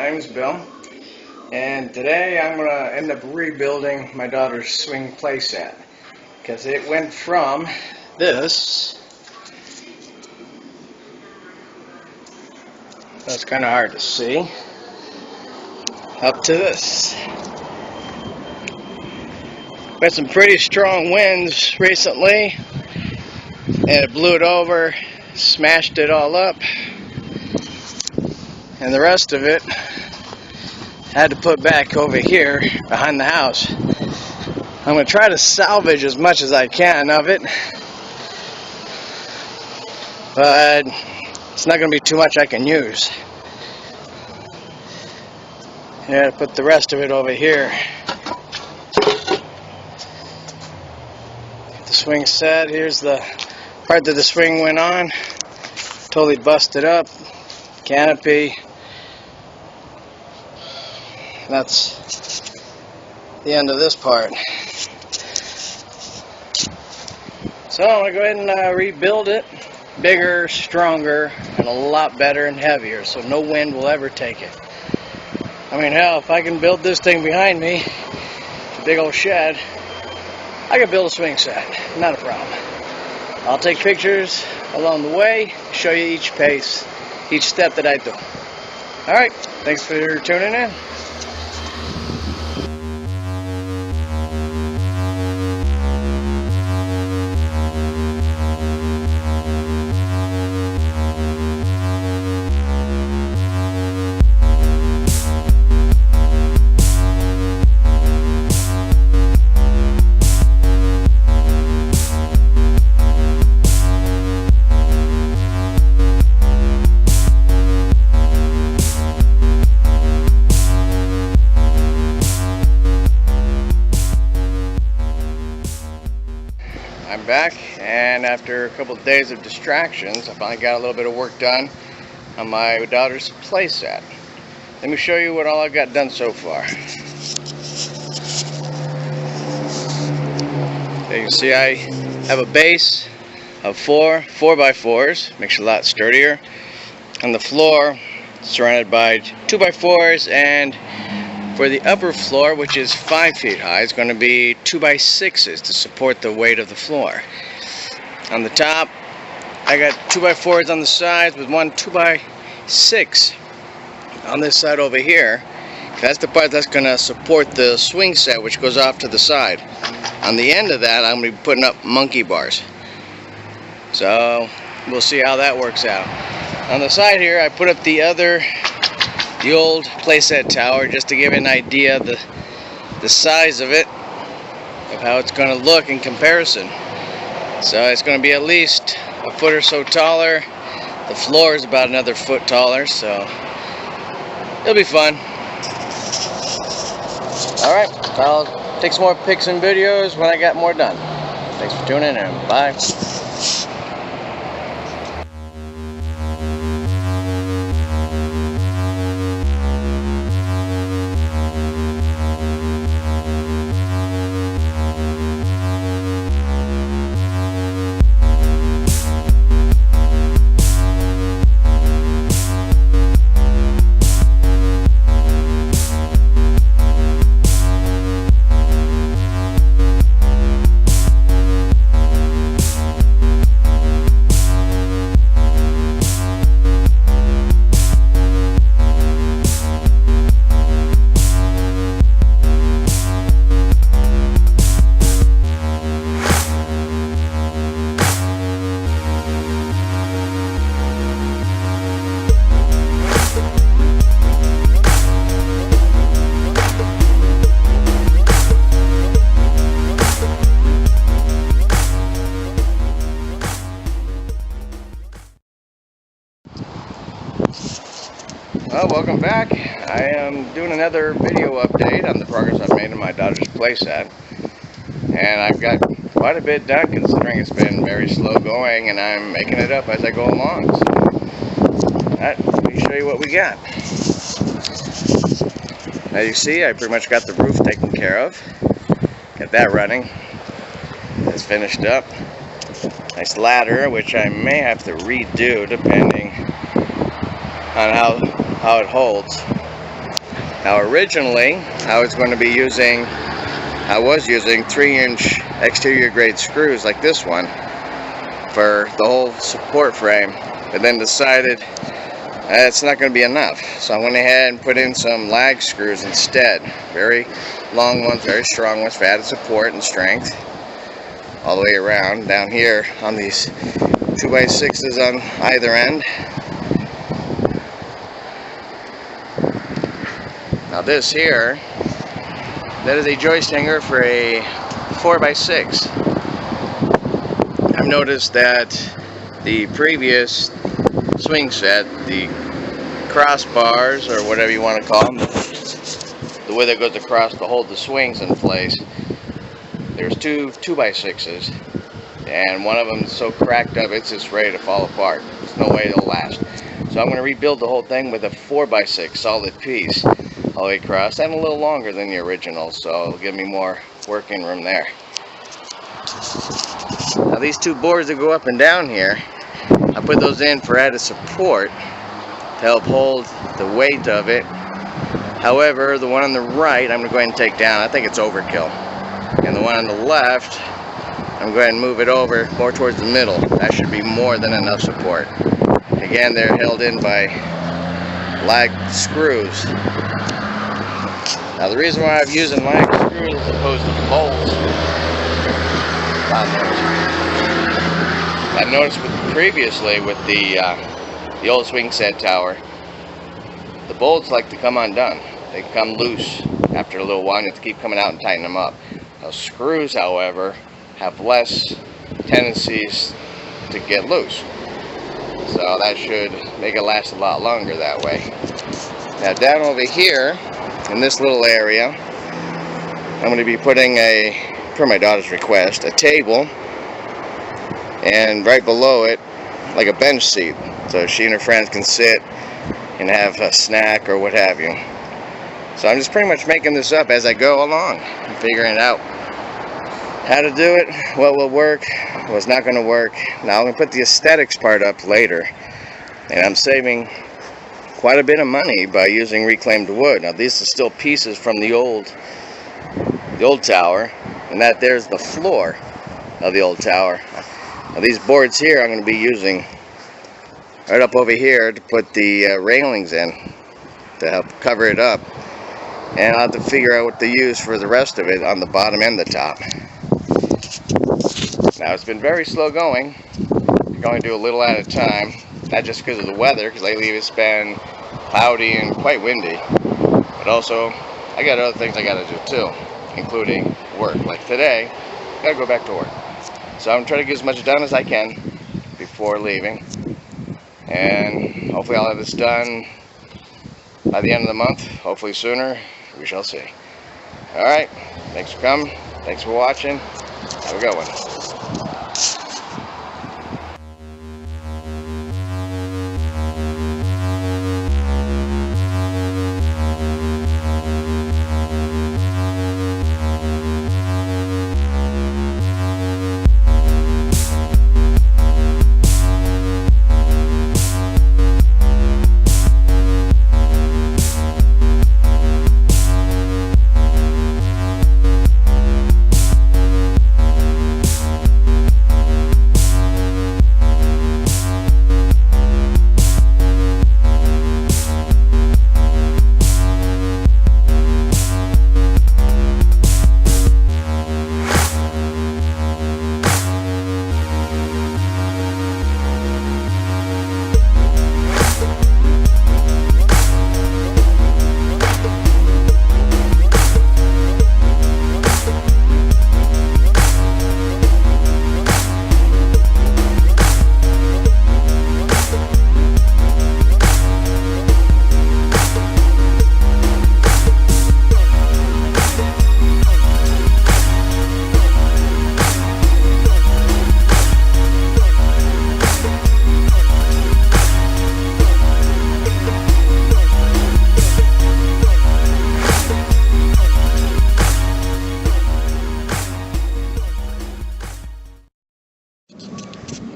My name is Bill, and today I'm going to end up rebuilding my daughter's swing playset because it went from this, that's kind of hard to see, up to this. We had some pretty strong winds recently, and it blew it over, smashed it all up, and the rest of it I had to put back over here behind the house. I'm going to try to salvage as much as I can of it, but it's not going to be too much I can use. I got to put the rest of it over here. The swing set, here's the part that the swing went on, totally busted up, canopy. That's the end of this part. So I'm going to go ahead and rebuild it bigger, stronger, and a lot better and heavier, so no wind will ever take it. I mean, hell, if I can build this thing behind me, a big old shed, I can build a swing set, not a problem. I'll take pictures along the way, show you each pace, each step that I do. Alright, thanks for tuning in. I'm back, and after a couple of days of distractions, I finally got a little bit of work done on my daughter's playset. Let me show you what all I've got done so far. So you can see I have a base of 4 4x4s, makes it a lot sturdier. On the floor, surrounded by 2x4s, and for the upper floor, which is 5 feet high, it's going to be 2x6s to support the weight of the floor. On the top, I got 2x4s on the sides with one 2x6 on this side over here. That's the part that's going to support the swing set, which goes off to the side. On the end of that, I'm going to be putting up monkey bars. So we'll see how that works out. On the side here, I put up the old playset tower, just to give an idea of the size of it, of how it's going to look in comparison. So it's going to be at least a foot or so taller. The floor is about another foot taller, so it'll be fun. Alright, I'll take some more pics and videos when I got more done. Thanks for tuning in, and bye. Well, welcome back. I am doing another video update on the progress I've made in my daughter's playset. And I've got quite a bit done, considering it's been very slow going, and I'm making it up as I go along. So, let me show you what we got. As you see, I pretty much got the roof taken care of. Got that running. It's finished up. Nice ladder, which I may have to redo depending on how it holds. Now originally I was using 3-inch exterior grade screws like this one for the whole support frame, but then decided it's not going to be enough, so I went ahead and put in some lag screws instead. Very long ones, very strong ones for added support and strength all the way around. Down here on these 2x6s on either end. Now this here, that is a joist hanger for a 4x6. I've noticed that the previous swing set, the crossbars or whatever you want to call them, the way that goes across to hold the swings in place, there's two 2x6s, and one of them is so cracked up it's just ready to fall apart. There's no way it'll last. So I'm going to rebuild the whole thing with a 4x6 solid piece all the way across, and a little longer than the original, so it'll give me more working room there. Now these two boards that go up and down here, I put those in for added support to help hold the weight of it. However, the one on the right I'm going to go ahead and take down. I think it's overkill. And the one on the left, I'm going to move it over more towards the middle. That should be more than enough support. Again, they're held in by lag screws. Now the reason why I'm using lag screws as opposed to bolts, I've noticed previously with the old Swingset tower, the bolts like to come undone. They come loose after a little while, and you have to keep coming out and tighten them up. Now screws, however, have less tendencies to get loose, so that should make it last a lot longer that way. Now down over here in this little area, I'm going to be putting per my daughter's request, a table, and right below it like a bench seat, so she and her friends can sit and have a snack or what have you. So I'm just pretty much making this up as I go along and figuring out how to do it, what will work, what's not going to work. Now I'm going to put the aesthetics part up later, and I'm saving quite a bit of money by using reclaimed wood. Now these are still pieces from the old tower, and there's the floor of the old tower. Now these boards here I'm going to be using right up over here to put the railings in to help cover it up, and I'll have to figure out what to use for the rest of it on the bottom and the top. Now it's been very slow going. I'm going to do a little at a time, not just because of the weather, because lately it's been cloudy and quite windy, but also I got other things I got to do too, including work. Like today, I got to go back to work. So I'm trying to get as much done as I can before leaving, and hopefully I'll have this done by the end of the month, hopefully sooner, we shall see. Alright, thanks for coming, thanks for watching, have a good one.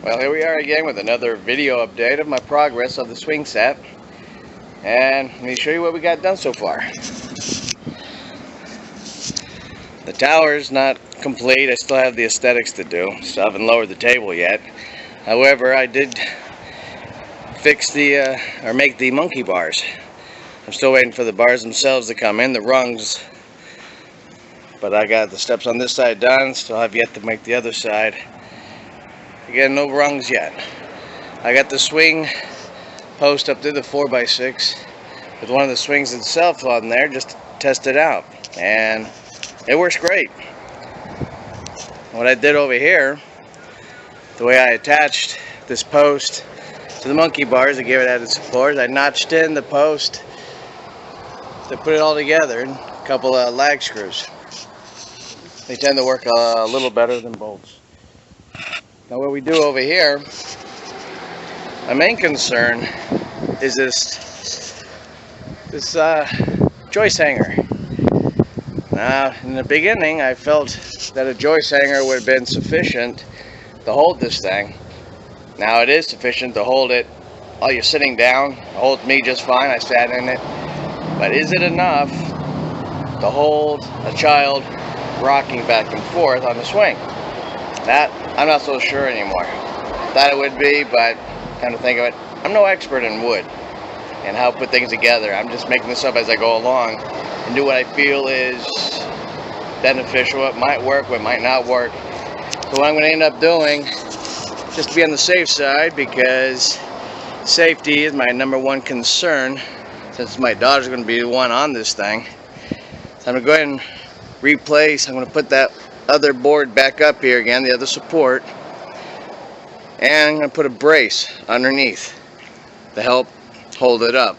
Well, here we are again with another video update of my progress of the swing set, and let me show you what we got done so far. The tower's not complete. I still have the aesthetics to do. Still haven't lowered the table yet. However, I did fix or make the monkey bars. I'm still waiting for the bars themselves to come in, the rungs. But I got the steps on this side done. Still have yet to make the other side. Again, no rungs yet. I got the swing post up to the 4x6 with one of the swings itself on there just to test it out. And it works great. What I did over here, the way I attached this post to the monkey bars to give it added support, I notched in the post to put it all together and a couple of lag screws. They tend to work a little better than bolts. Now what we do over here, my main concern is this joist hanger. Now in the beginning I felt that a joist hanger would have been sufficient to hold this thing. Now it is sufficient to hold it while you're sitting down. It holds me just fine, I sat in it. But is it enough to hold a child rocking back and forth on the swing? That I'm not so sure anymore. Thought it would be, but come to think of it, I'm no expert in wood and how to put things together. I'm just making this up as I go along and do what I feel is beneficial. What might work, what might not work. So what I'm going to end up doing, just to be on the safe side, because safety is my #1 concern, since my daughter's going to be the one on this thing. So I'm going to go ahead and replace, I'm going to put that other board back up here again, the other support, and I'm going to put a brace underneath to help hold it up.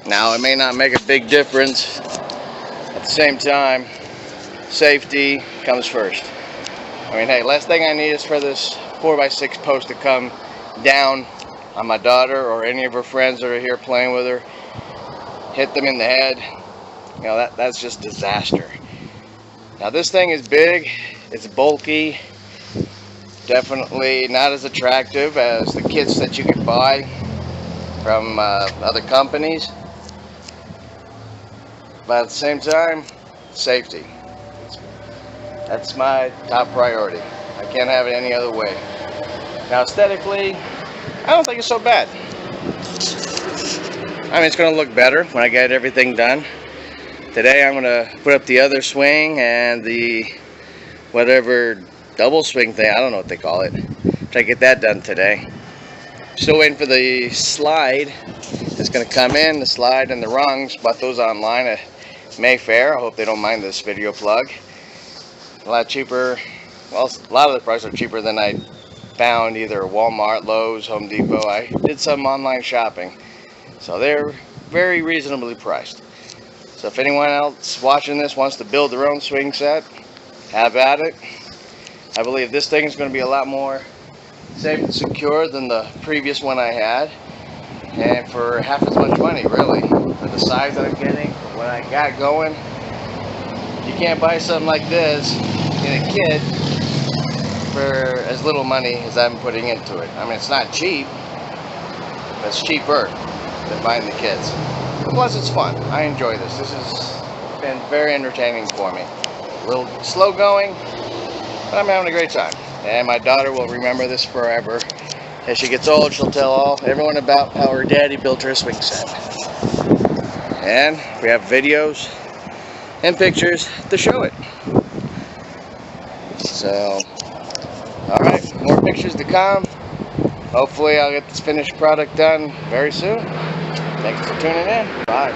Now it may not make a big difference. At the same time, safety comes first. I mean, hey, last thing I need is for this 4x6 post to come down on my daughter or any of her friends that are here playing with her, hit them in the head. You know, that's just disaster. Now this thing is big, it's bulky, definitely not as attractive as the kits that you can buy from other companies, but at the same time, safety. That's my top priority. I can't have it any other way. Now aesthetically, I don't think it's so bad. I mean, it's going to look better when I get everything done. Today I'm going to put up the other swing and the whatever double swing thing, I don't know what they call it. Try to get that done today. Still waiting for the slide. It's going to come in, the slide and the rungs. Bought those online at Mayfair. I hope they don't mind this video plug. A lot cheaper. Well, a lot of the prices are cheaper than I found either Walmart, Lowe's, Home Depot. I did some online shopping. So they're very reasonably priced. So if anyone else watching this wants to build their own swing set, have at it. I believe this thing is going to be a lot more safe and secure than the previous one I had. And for half as much money, really. For the size that I'm getting, for what I got going. You can't buy something like this in a kit for as little money as I'm putting into it. I mean, it's not cheap, but it's cheaper than buying the kits. Plus, it's fun. I enjoy this. This has been very entertaining for me. A little slow going, but I'm having a great time. And my daughter will remember this forever. As she gets old, she'll tell everyone about how her daddy built her a swing set. And we have videos and pictures to show it. So, alright, more pictures to come. Hopefully I'll get this finished product done very soon. Thanks for tuning in. Bye.